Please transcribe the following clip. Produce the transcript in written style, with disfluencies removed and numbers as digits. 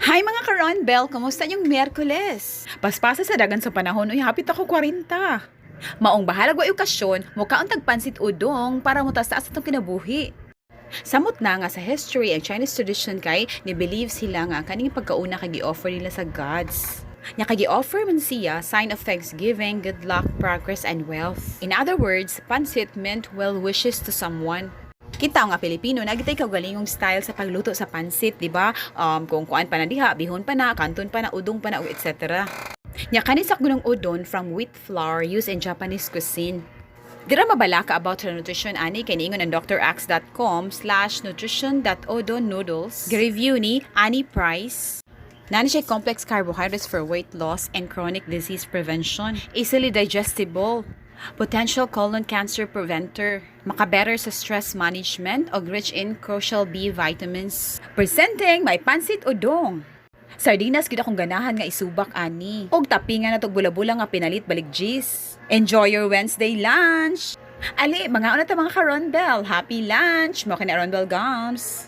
Hi mga ka-Ronbel! Kumusta yung Miyerkules? Paspasa sa dagan sa panahon, uy, hapit ako 40. Maong bahalag wa okasyon, mukha ang tagpansit udong para mutastaas atong kinabuhi. Samot na nga sa history and Chinese tradition kay ni-believe sila nga kaning pagkauna kay gi-offer nila sa gods. Nya kay gi-offer man siya sign of thanksgiving, good luck, progress, and wealth. In other words, pansit meant well wishes to someone. Kita nga Pilipino, nagitay kaugalingong style sa pagluto sa pansit, di ba? Kung kuan pa na diha, bihon pa na, kanton pa na, udong pa na, etc. Nya kanis sakgunong udon from wheat flour used in Japanese cuisine. Dira mabala ka about sa nutrition ani kay niingon ang drx.com/nutrition.odonnoodles. Gi-review ni Annie Price. Nani siya complex carbohydrates for weight loss and chronic disease prevention. Easily digestible. Potential colon cancer preventer. Makabetter sa stress management o rich in crucial B vitamins. Presenting may Pancit Odong. Sardinas gid akong ganahan nga isubak ani. Og tapingan na tog bula-bula nga pinalit balik gis. Enjoy your Wednesday lunch. Ali, mga una ta mga ka-Ronbel. Happy lunch. Mo kini Ronbel Gums.